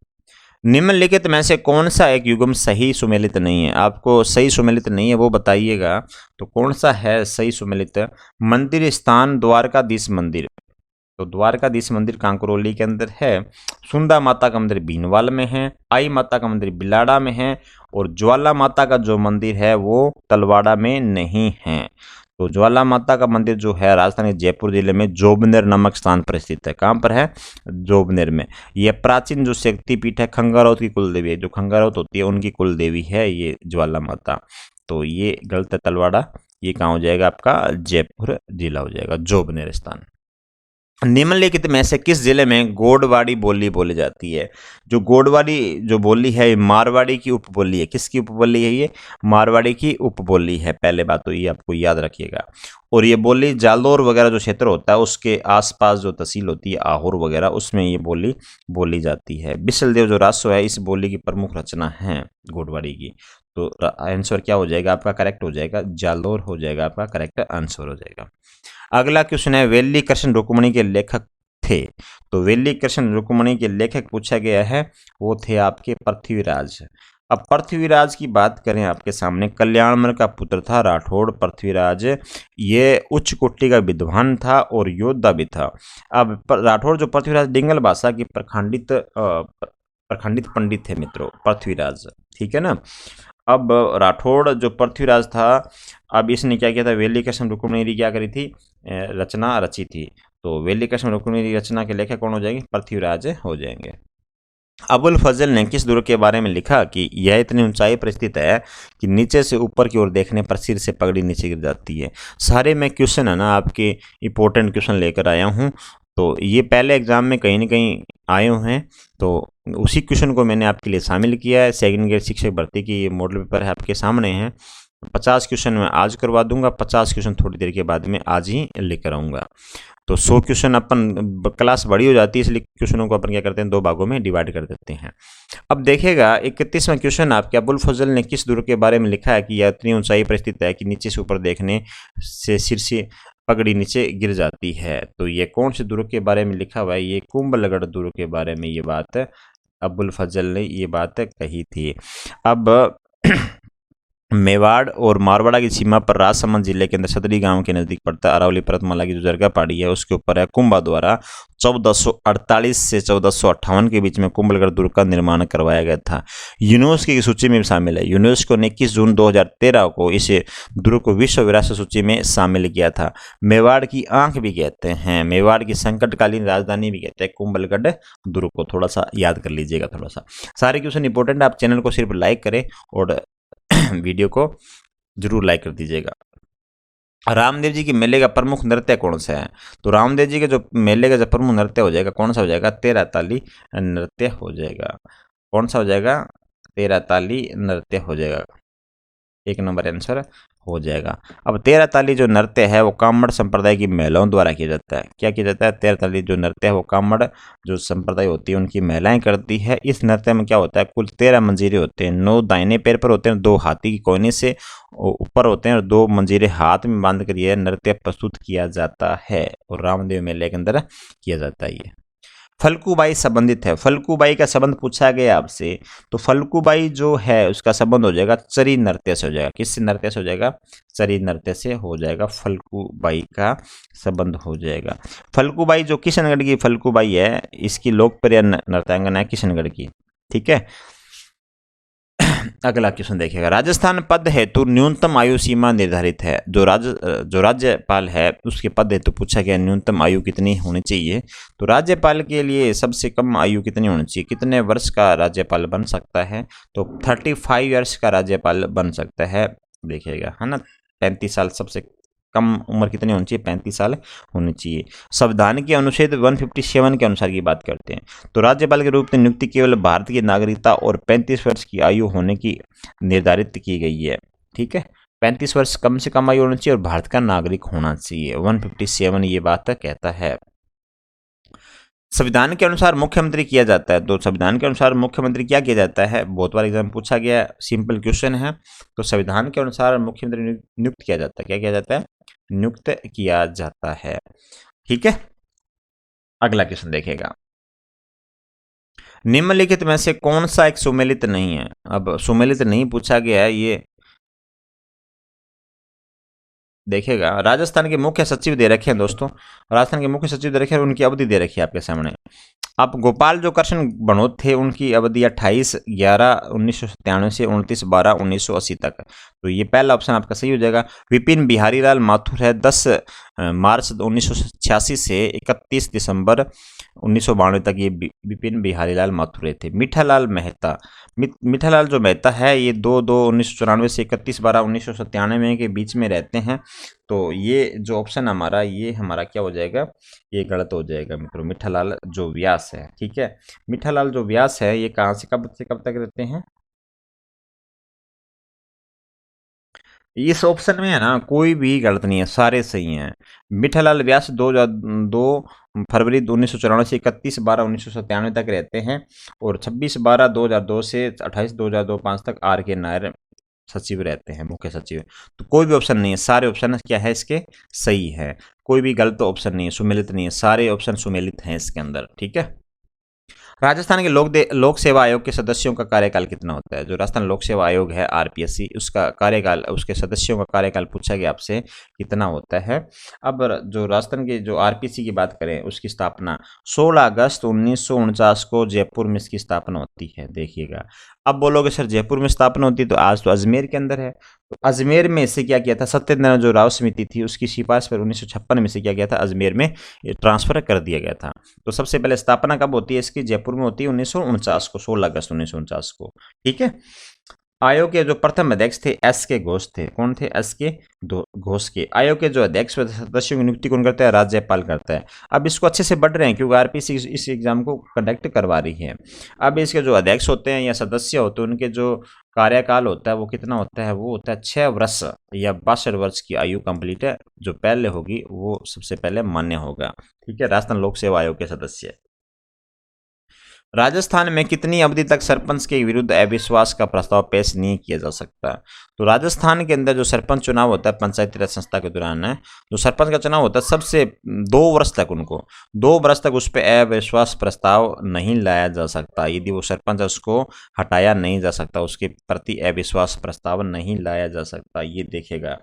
निम्नलिखित में से कौन सा एक युग्म सही सुमेलित नहीं है? आपको सही सुमेलित नहीं है वो बताइएगा। तो कौन सा है सही सुमेलित? मंदिर स्थान द्वारकाधीश मंदिर। तो द्वारकाधीश मंदिर कांकरोली के अंदर है। सुंदा माता का मंदिर भीनवाल में है। आई माता का मंदिर बिलाड़ा में है। और ज्वाला माता का जो मंदिर है वो तलवाड़ा में नहीं है। तो ज्वाला माता का मंदिर जो है राजधानी जयपुर जिले में जोबनेर नामक स्थान पर स्थित है। कहाँ पर है? जोबनेर में। यह प्राचीन जो शक्तिपीठ है खंगाराउत की कुल देवी है। जो खंगाराउत होती है उनकी कुल देवी है ये ज्वाला माता। तो ये गलत है तलवाड़ा। ये कहाँ हो जाएगा? आपका जयपुर जिला हो जाएगा, जोबनेर स्थान। निम्नलिखित में से किस जिले में गोडवाड़ी बोली बोली जाती है? जो गोडवाड़ी जो बोली है मारवाड़ी की उपबोली है। किसकी उपबोली है? ये मारवाड़ी की उपबोली है। पहले बात तो ये आपको याद रखिएगा। और ये बोली जालोर वगैरह जो क्षेत्र होता है उसके आसपास जो तहसील होती है आहोर वगैरह उसमें ये बोली बोली जाती है। बिसलदेव जो रासो है इस बोली की प्रमुख रचना है गोडवाड़ी की। तो आंसर क्या हो जाएगा आपका? करेक्ट हो जाएगा जालोर हो जाएगा आपका करेक्ट आंसर हो जाएगा। अगला क्वेश्चन है वेली कृष्ण रुक्मणी के लेखक थे। तो वेली कृष्ण रुक्मणी के लेखक पूछा गया है वो थे आपके पृथ्वीराज। अब पृथ्वीराज की बात करें, आपके सामने कल्याणमल का पुत्र था राठौड़ पृथ्वीराज। ये उच्च कोटि का विद्वान था और योद्धा भी था। अब राठौड़ जो पृथ्वीराज डिंगल भाषा की प्रखंडित पंडित थे मित्रों पृथ्वीराज, ठीक है ना। अब राठौड़ जो पृथ्वीराज था, अब इसने क्या किया था, वेली कसम रुक्मिणी क्या करी थी, रचना रची थी। तो वेली कसम रुक्मिणी रचना के लेखक कौन हो जाएंगे, पृथ्वीराज हो जाएंगे। अबुल फजल ने किस दुर्ग के बारे में लिखा कि यह इतनी ऊंचाई पर स्थित है कि नीचे से ऊपर की ओर देखने पर सिर से पगड़ी नीचे गिर जाती है। सारे मैं क्वेश्चन है ना आपके इंपॉर्टेंट क्वेश्चन लेकर आया हूँ, तो ये पहले एग्जाम में कहीं ना कहीं आए हुए हैं, तो उसी क्वेश्चन को मैंने आपके लिए शामिल किया है। सेकंड ग्रेड शिक्षक भर्ती की ये मॉडल पेपर है, आपके सामने है। 50 क्वेश्चन मैं आज करवा दूंगा, 50 क्वेश्चन थोड़ी देर के बाद में आज ही लेकर आऊँगा। तो 100 क्वेश्चन अपन क्लास बड़ी हो जाती है, इसलिए क्वेश्चनों को अपन क्या करते हैं, 2 भागों में डिवाइड कर देते हैं। अब देखिएगा 31वां क्वेश्चन आपके, अबुल फजल ने किस दुर्ग के बारे में लिखा है कि यह इतनी ऊंचाई पर स्थित है कि नीचे से ऊपर देखने से सिर से पगड़ी नीचे गिर जाती है। तो ये कौन से दुर्ग के बारे में लिखा हुआ है, ये कुंभलगढ़ दुर्ग के बारे में ये बात अबुल फजल ने ये बात कही थी। अब मेवाड़ और मारवाड़ा की सीमा पर राजसमंद जिले के अंदर सदरी गांव के नजदीक पड़ता है अरावली पर्वतमाला की जो जरगा पहाड़ी है, उसके ऊपर है कुंभा द्वारा 1448 से 1458 के बीच में कुंभलगढ़ दुर्ग का निर्माण करवाया गया था। यूनेस्को की सूची में शामिल है। यूनेस्को ने 21 जून 2013 को इसे दुर्ग को विश्व विरासत सूची में शामिल किया था। मेवाड़ की आंख भी कहते हैं, मेवाड़ की संकटकालीन राजधानी भी कहते हैं कुंभलगढ़ दुर्ग को। थोड़ा सा याद कर लीजिएगा, थोड़ा सा सारे क्वेश्चन इंपॉर्टेंट। आप चैनल को सिर्फ लाइक करें और वीडियो को जरूर लाइक कर दीजिएगा। रामदेव जी के मेले का प्रमुख नृत्य कौन सा है, तो रामदेव जी के जो मेले का जो प्रमुख नृत्य हो जाएगा कौन सा हो जाएगा, 13 ताली नृत्य हो जाएगा। कौन सा हो जाएगा, 13 ताली नृत्य हो जाएगा, 1 नंबर आंसर हो जाएगा। अब 13 ताली जो नृत्य है वो कामड़ संप्रदाय की महिलाओं द्वारा किया जाता है। क्या किया जाता है, 13 ताली जो नृत्य है वो कामड़ जो संप्रदाय होती है उनकी महिलाएं करती है। इस नृत्य में क्या होता है, कुल 13 मंजीरे होते हैं, 9 दाहिने पैर पर होते हैं, 2 हाथी की कोहनी से ऊपर होते हैं और 2 मंजीरे हाथ में बांध कर यह नृत्य प्रस्तुत किया जाता है और रामदेव मेले के अंदर किया जाता है। ये फल्गुबाई संबंधित है। फल्गुबाई का संबंध पूछा गया आपसे, तो फल्गुबाई जो है उसका संबंध हो जाएगा चरी नृत्य से हो जाएगा। किससे नृत्य से हो जाएगा, चरी नृत्य से हो जाएगा, फल्गुबाई का संबंध हो जाएगा। फल्गुबाई जो किशनगढ़ की फल्गुबाई है, इसकी लोकप्रिय नृत्यांगना है किशनगढ़ की, ठीक है। अगला क्वेश्चन देखिएगा, राजस्थान पद हेतु न्यूनतम आयु सीमा निर्धारित है। जो राज्यपाल है उसके पद हेतु पूछा गया न्यूनतम आयु कितनी होनी चाहिए, तो राज्यपाल के लिए सबसे कम आयु कितनी होनी चाहिए, कितने वर्ष का राज्यपाल बन सकता है, तो 35 ईयर्स का राज्यपाल बन सकता है। देखिएगा है ना, 35 साल सबसे कम उम्र कितनी होनी चाहिए, 35 साल होनी चाहिए। संविधान के अनुच्छेद 157 के अनुसार की बात करते हैं, तो राज्यपाल के रूप में नियुक्ति केवल भारत की नागरिकता और 35 वर्ष की आयु होने की निर्धारित की गई है, ठीक है। 35 वर्ष कम से कम आयु होनी चाहिए और भारत का नागरिक होना चाहिए, 157 ये बात कहता है। संविधान के अनुसार मुख्यमंत्री किया जाता है, तो संविधान के अनुसार मुख्यमंत्री क्या किया जाता है, बहुत बार एग्जाम पूछा गया, सिंपल क्वेश्चन है। तो संविधान के अनुसार मुख्यमंत्री नियुक्त किया जाता है, क्या किया जाता है, नियुक्त किया जाता है, ठीक है। अगला क्वेश्चन देखेगा, निम्नलिखित में से कौन सा एक सुमेलित नहीं है। अब सुमेलित नहीं पूछा गया है, ये देखेगा। राजस्थान के मुख्य सचिव दे रखे हैं दोस्तों, राजस्थान के मुख्य सचिव दे रखे हैं, उनकी अवधि दे रखी है आपके सामने। अब गोपाल जो कृष्ण बनोत थे उनकी अवधि 28/11/1997 से 29/12/1980 तक, तो ये पहला ऑप्शन आपका सही हो जाएगा। विपिन बिहारी लाल माथुर है 10 मार्च 1986 से 31 दिसंबर 1992 तक, ये विपिन बिहारी लाल माथुर थे। मीठालाल मेहता, मीठालाल जो मेहता है ये 2/2/1994 से 31/12/1997 के बीच में रहते हैं, तो ये जो ऑप्शन हमारा ये हमारा क्या हो जाएगा, ये गलत हो जाएगा मित्रों। मीठालाल जो व्यास है, ठीक है, मीठालाल जो व्यास है ये कहाँ से कब तक रहते हैं, इस ऑप्शन में है ना कोई भी गलत नहीं है, सारे सही हैं। मीठालाल व्यास 2 फरवरी 1994 से 31/12/1997 तक रहते हैं और 26/12/2002 से 28/2005 तक आर के नायर सचिव रहते हैं, मुख्य सचिव। तो कोई भी ऑप्शन नहीं है, सारे ऑप्शन क्या है इसके सही है, कोई भी गलत ऑप्शन नहीं है, सुमेलित नहीं है, सारे ऑप्शन सुमेलित हैं इसके अंदर, ठीक है। राजस्थान के लोक सेवा आयोग के सदस्यों का कार्यकाल कितना होता है? जो राजस्थान लोक सेवा आयोग है आरपीएससी, उसका कार्यकाल, उसके सदस्यों का कार्यकाल पूछा गया आपसे कितना होता है। अब जो राजस्थान के जो आरपीएससी की बात करें, उसकी स्थापना 16 अगस्त 1949 को जयपुर में इसकी स्थापना होती है। देखिएगा, अब बोलोगे सर जयपुर में स्थापना होती है तो आज तो अजमेर के अंदर है। तो अजमेर में इसे क्या किया था, सत्यनारायण जो राव समिति थी उसकी सिफारिश पर 1956 में इसे क्या किया था, अजमेर में ट्रांसफर कर दिया गया था। तो सबसे पहले स्थापना कब होती है इसकी, जयपुर में होती है 1949 को, 16 अगस्त 1949 को। ठीक है। आयोग के जो प्रथम अध्यक्ष थे एस के घोष थे। कौन थे? एस के घोष के। आयोग के जो अध्यक्ष सदस्यों की नियुक्ति कौन करता है? राज्यपाल करता है। अब इसको अच्छे से बढ़ रहे हैं क्योंकि आरपीसी इस एग्जाम को कंडक्ट करवा रही है। अब इसके जो अध्यक्ष होते हैं या सदस्य होते हैं, उनके जो कार्यकाल होता है वो कितना होता है? वो होता है 6 वर्ष या 62 वर्ष की आयु कंप्लीट है। जो पहले होगी वो सबसे पहले मान्य होगा। ठीक है। राजस्थान लोक सेवा आयोग के सदस्य। राजस्थान में कितनी अवधि तक सरपंच के विरुद्ध अविश्वास का प्रस्ताव पेश नहीं किया जा सकता? तो राजस्थान के अंदर जो सरपंच चुनाव होता है पंचायती राज संस्था के दौरान है, जो सरपंच का चुनाव होता है सबसे 2 वर्ष तक, उनको 2 वर्ष तक उस पर अविश्वास प्रस्ताव नहीं लाया जा सकता। यदि वो सरपंच है उसको हटाया नहीं जा सकता, उसके प्रति अविश्वास प्रस्ताव नहीं लाया जा सकता। ये देखेगा।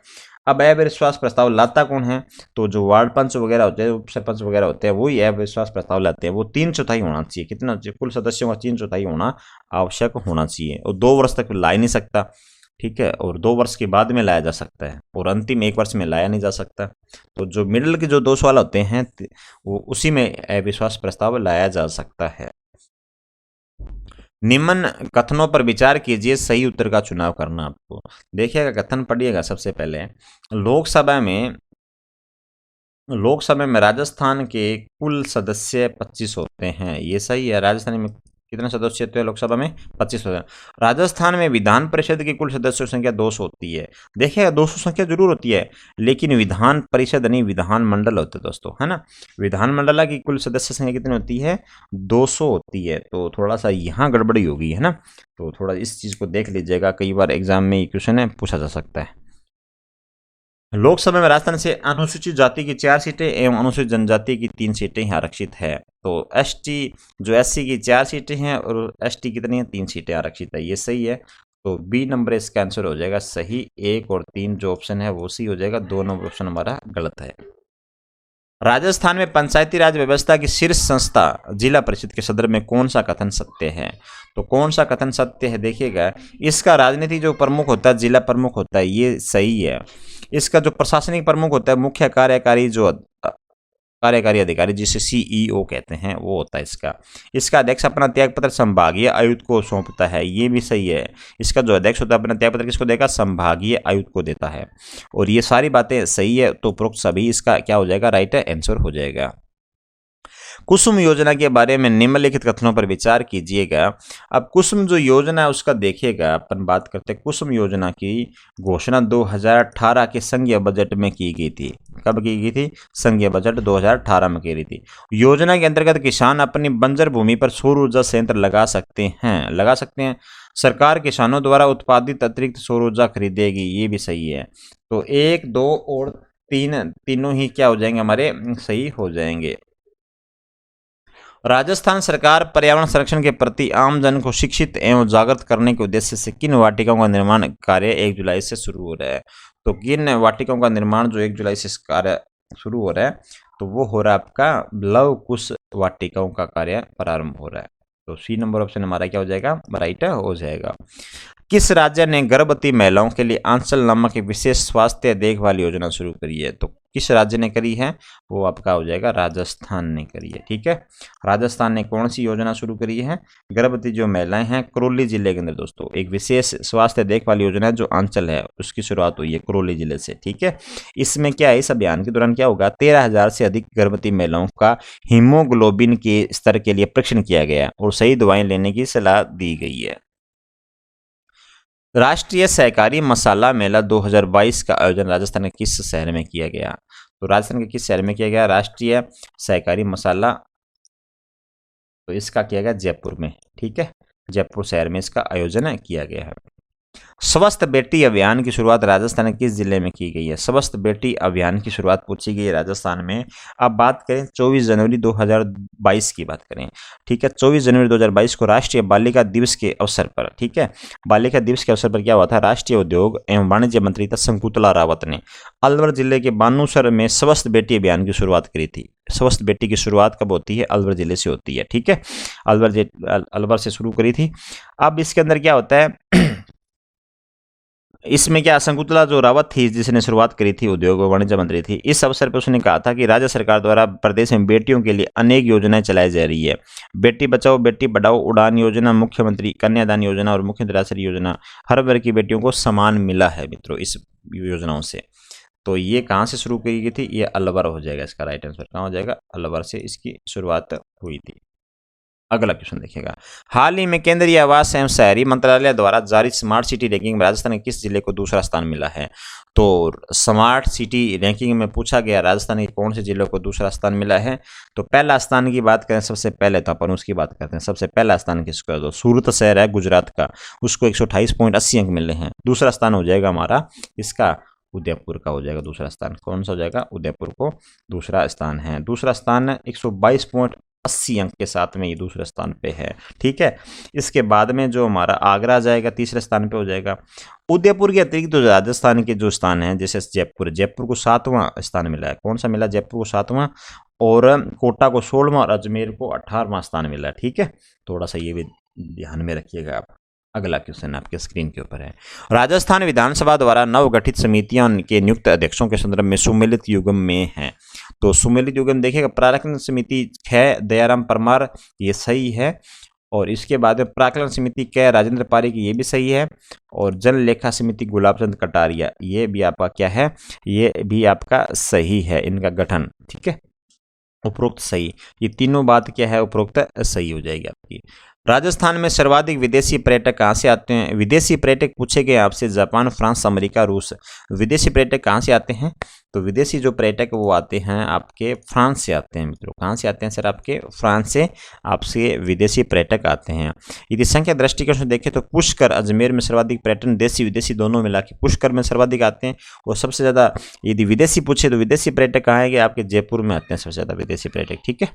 अब अविश्वास प्रस्ताव लाता कौन है? तो जो वार्ड पंच वगैरह होते हैं, उप सरपंच वगैरह होते हैं, वही अविश्वास प्रस्ताव लाते हैं। वो 3/4 होना चाहिए। कितना? कुल सदस्यों का 3/4 होना आवश्यक होना चाहिए। और 2 वर्ष तक ला ही नहीं सकता। ठीक है। और 2 वर्ष के बाद में लाया जा सकता है और अंतिम 1 वर्ष में लाया नहीं जा सकता। तो जो मिडिल के जो 2 सवाल होते हैं वो उसी में अविश्वास प्रस्ताव लाया जा सकता है। निम्न कथनों पर विचार कीजिए, सही उत्तर का चुनाव करना आपको। देखिएगा, कथन पढ़िएगा। सबसे पहले लोकसभा में राजस्थान के कुल सदस्य 25 होते हैं। ये सही है। राजस्थान में कितने सदस्य होते हैं? लोकसभा में 25 होते हैं। राजस्थान में विधान परिषद की कुल सदस्यों की संख्या 200 होती है। देखिएगा, 200 संख्या जरूर होती है, लेकिन विधान परिषद नहीं, विधान मंडल होते हैं दोस्तों, है ना। विधान मंडल की कुल सदस्य संख्या कितनी होती है? 200 होती है। तो थोड़ा सा यहाँ गड़बड़ी होगी, है ना। तो थोड़ा इस चीज़ को देख लीजिएगा, कई बार एग्जाम में ये क्वेश्चन है पूछा जा सकता है। लोकसभा में राजस्थान से अनुसूचित जाति की 4 सीटें एवं अनुसूचित जनजाति की 3 सीटें ही आरक्षित है। तो एसटी जो एससी की 4 सीटें हैं और एसटी कितनी है? 3 सीटें आरक्षित है। ये सही है। तो बी नंबर इसका आंसर हो जाएगा सही। 1 और 3 जो ऑप्शन है वो सही हो जाएगा। 2 नंबर ऑप्शन हमारा गलत है। राजस्थान में पंचायती राज व्यवस्था की शीर्ष संस्था जिला परिषद के सदर में कौन सा कथन सत्य है? तो कौन सा कथन सत्य है? देखिएगा, इसका राजनीति जो प्रमुख होता है जिला प्रमुख होता है, ये सही है। इसका जो प्रशासनिक प्रमुख होता है, मुख्य कार्यकारी अधिकारी जिसे सीईओ कहते हैं, वो होता है इसका अध्यक्ष अपना त्याग पत्र संभागीय आयुक्त को सौंपता है। ये भी सही है। इसका जो अध्यक्ष होता है अपना त्याग पत्र किसको देगा? संभागीय आयुक्त को देता है। और ये सारी बातें सही है। तो उपरोक्त सभी इसका क्या हो जाएगा? राइट आंसर हो जाएगा। कुसुम योजना के बारे में निम्नलिखित कथनों पर विचार कीजिएगा। अब कुसुम जो योजना है उसका देखिएगा, अपन बात करते हैं। कुसुम योजना की घोषणा 2018 के संघीय बजट में की गई थी। कब की गई थी? संघीय बजट 2018 में की गई थी। योजना के अंतर्गत किसान अपनी बंजर भूमि पर सौर ऊर्जा संयंत्र लगा सकते हैं। सरकार किसानों द्वारा उत्पादित अतिरिक्त सौर ऊर्जा खरीदेगी। ये भी सही है। तो 1, 2 और 3 तीनों ही क्या हो जाएंगे? हमारे सही हो जाएंगे। राजस्थान सरकार पर्यावरण संरक्षण के प्रति आम जन को शिक्षित एवं जागृत करने के उद्देश्य से किन वाटिकाओं का निर्माण कार्य 1 जुलाई से शुरू हो रहा है? तो किन वाटिकाओं का निर्माण जो 1 जुलाई से कार्य शुरू हो रहा है? तो वो हो रहा है आपका लव कुश वाटिकाओं का कार्य प्रारंभ हो रहा है। तो सी नंबर ऑप्शन हमारा क्या हो जाएगा? राइट हो जाएगा। किस राज्य ने गर्भवती महिलाओं के लिए आंचल नामक एक विशेष स्वास्थ्य देखभाल योजना शुरू करी है? तो किस राज्य ने करी है? वो आपका हो जाएगा राजस्थान ने करी है। ठीक है। राजस्थान ने कौन सी योजना शुरू करी है? गर्भवती जो महिलाएं हैं, करौली जिले के अंदर दोस्तों एक विशेष स्वास्थ्य देखभाल योजना है जो आंचल है, उसकी शुरुआत हुई है करौली जिले से। ठीक है। इसमें क्या है? इस अभियान के दौरान क्या होगा? 13,000 से अधिक गर्भवती महिलाओं का हीमोग्लोबिन के स्तर के लिए परीक्षण किया गया और सही दवाएं लेने की सलाह दी गई है। राष्ट्रीय सहकारी मसाला मेला 2022 का आयोजन राजस्थान के किस शहर में किया गया? तो राजस्थान के किस शहर में किया गया राष्ट्रीय सहकारी मसाला? तो इसका किया गया जयपुर में। ठीक है। जयपुर शहर में इसका आयोजन किया गया है। स्वस्थ बेटी अभियान की शुरुआत राजस्थान के किस जिले में की गई है? स्वस्थ बेटी अभियान की शुरुआत पूछी गई है राजस्थान में। अब बात करें 24 जनवरी 2022 की बात करें, ठीक है। 24 जनवरी 2022 को राष्ट्रीय बालिका दिवस के अवसर पर, ठीक है, बालिका दिवस के अवसर पर क्या हुआ था, राष्ट्रीय उद्योग एवं वाणिज्य मंत्री था शंकुतला रावत ने अलवर जिले के बानूसर में स्वस्थ बेटी अभियान की शुरुआत करी थी। स्वस्थ बेटी की शुरुआत कब होती है? अलवर जिले से होती है, ठीक है। अलवर से शुरू करी थी। अब इसके अंदर क्या होता है इसमें क्या शंकुतला जो रावत थी जिसने शुरुआत करी थी, उद्योग और वाणिज्य मंत्री थी, इस अवसर पर उसने कहा था कि राज्य सरकार द्वारा प्रदेश में बेटियों के लिए अनेक योजनाएं चलाई जा रही है। बेटी बचाओ बेटी पढ़ाओ, उड़ान योजना, मुख्यमंत्री कन्यादान योजना और मुख्यमंत्री आश्रय योजना, हर वर्ग की बेटियों को सम्मान मिला है मित्रों इस योजनाओं से। तो ये कहाँ से शुरू की गई थी? ये अलवर हो जाएगा, इसका राइट आंसर कहाँ हो जाएगा? अलवर से इसकी शुरुआत हुई थी। अगला क्वेश्चन देखिएगा, हाल ही में केंद्रीय आवास एवं शहरी मंत्रालय द्वारा जारी स्मार्ट सिटी रैंकिंग में राजस्थान के किस जिले को दूसरा स्थान मिला है? तो स्मार्ट सिटी रैंकिंग में पूछा गया राजस्थान के कौन से जिलों को दूसरा स्थान मिला है। तो पहला स्थान की बात करें सबसे पहले, तो अपन उसकी बात करते हैं। सबसे पहला स्थान किसको है? तो सूरत शहर है गुजरात का, उसको 128.80 अंक मिले हैं। दूसरा स्थान हो जाएगा हमारा इसका उदयपुर का हो जाएगा दूसरा स्थान। कौन सा हो जाएगा? उदयपुर को दूसरा स्थान है। दूसरा स्थान 122.80 अंक के साथ में ये दूसरे स्थान पे है, ठीक है। इसके बाद में जो हमारा आगरा जाएगा तीसरे स्थान पे हो जाएगा। उदयपुर के अतिरिक्त तो राजस्थान के जो स्थान हैं जैसे जयपुर, जयपुर को 7वां स्थान मिला है। कौन सा मिला? जयपुर को 7वां, और कोटा को 16वां और अजमेर को 18वां स्थान मिला है, ठीक है। थोड़ा सा ये भी ध्यान में रखिएगा आप। अगला क्वेश्चन आपके स्क्रीन के ऊपर है, राजस्थान विधानसभा द्वारा नवगठित समितियों के नियुक्त अध्यक्षों के संदर्भ में सुमेलित युग्म में है। तो सुमेलित युग्म देखिएगा, प्राकलन समिति ख दयाराम परमार, ये सही है। और इसके बाद में प्राकलन समिति क राजेंद्र पारिक, ये भी सही है। और जन लेखा समिति गुलाब चंद कटारिया, ये भी आपका क्या है? ये भी आपका सही है इनका गठन, ठीक है। उपरोक्त सही, ये तीनों बात क्या है? उपरोक्त सही हो जाएगी आपकी। राजस्थान में सर्वाधिक विदेशी पर्यटक कहाँ से आते हैं? विदेशी पर्यटक पूछे गए आपसे, जापान, फ्रांस, अमेरिका, रूस। विदेशी पर्यटक कहाँ से आते हैं? तो विदेशी जो पर्यटक वो आते हैं आपके फ्रांस से आते हैं मित्रों। कहाँ से आते हैं सर? आपके फ्रांस से आपसे विदेशी पर्यटक आते हैं। यदि संख्या दृष्टिकोण से देखें तो पुष्कर अजमेर में सर्वाधिक पर्यटन देशी विदेशी दोनों मिला के पुष्कर में सर्वाधिक आते हैं। और सबसे ज़्यादा यदि विदेशी पूछे तो विदेशी पर्यटक कहाँ आएंगे? आपके जयपुर में आते हैं सबसे ज़्यादा विदेशी पर्यटक, ठीक है।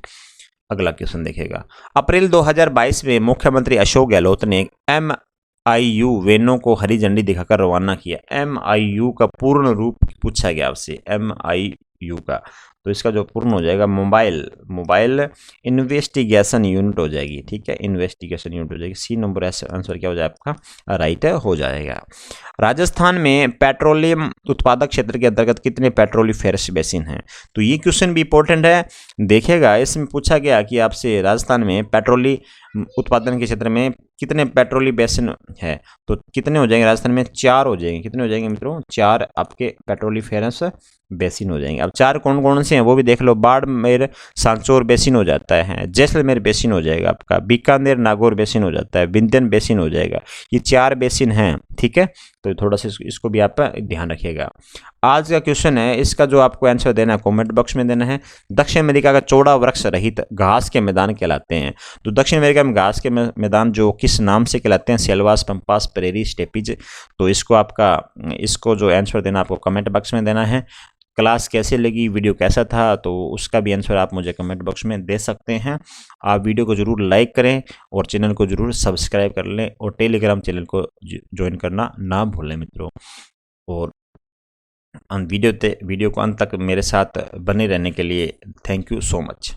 अगला क्वेश्चन देखिएगा, अप्रैल 2022 में मुख्यमंत्री अशोक गहलोत ने MIU वैनों को हरी झंडी दिखाकर रवाना किया। MIU का पूर्ण रूप पूछा गया आपसे, MIU का, तो इसका जो पूर्ण हो जाएगा मोबाइल इन्वेस्टिगेशन यूनिट हो जाएगी, ठीक है। इन्वेस्टिगेशन यूनिट हो जाएगी। सी नंबर आंसर क्या हो जाएगा आपका? राइट हो जाएगा। राजस्थान में पेट्रोलियम उत्पादक क्षेत्र के अंतर्गत कितने पेट्रोलिफेरस बेसिन हैं? तो ये क्वेश्चन भी इंपॉर्टेंट है, देखिएगा। इसमें पूछा गया कि आपसे राजस्थान में पेट्रोली उत्पादन के क्षेत्र में कितने पेट्रोली बेसिन है। तो कितने हो जाएंगे राजस्थान में? 4 हो जाएंगे। कितने हो जाएंगे मित्रों? 4 आपके पेट्रोलिफेरस बेसिन हो जाएंगे। अब 4 कौन कौन से हैं वो भी देख लो। बाड़मेर सांचौर बेसिन हो जाता है, जैसलमेर बेसिन हो जाएगा आपका, बीकानेर नागौर बेसिन हो जाता है, विंध्यन बेसिन हो जाएगा। ये 4 बेसिन हैं, ठीक है। तो थोड़ा सा इसको भी आप ध्यान रखिएगा। आज का क्वेश्चन है, इसका जो आपको आंसर देना है कमेंट बॉक्स में देना है। दक्षिण अमेरिका का चौड़ा वृक्ष रहित घास के मैदान कहलाते हैं। तो दक्षिण अमेरिका में घास के मैदान जो किस नाम से कहलाते हैं? Selvas, pampas, prairie, steppes. तो इसको जो आंसर देना आपको कमेंट बॉक्स में देना है। क्लास कैसे लगी, वीडियो कैसा था, तो उसका भी आंसर आप मुझे कमेंट बॉक्स में दे सकते हैं। आप वीडियो को जरूर लाइक करें और चैनल को जरूर सब्सक्राइब कर लें और टेलीग्राम चैनल को ज्वाइन करना ना भूलें मित्रों। और वीडियो को अंत तक मेरे साथ बने रहने के लिए थैंक यू सो मच।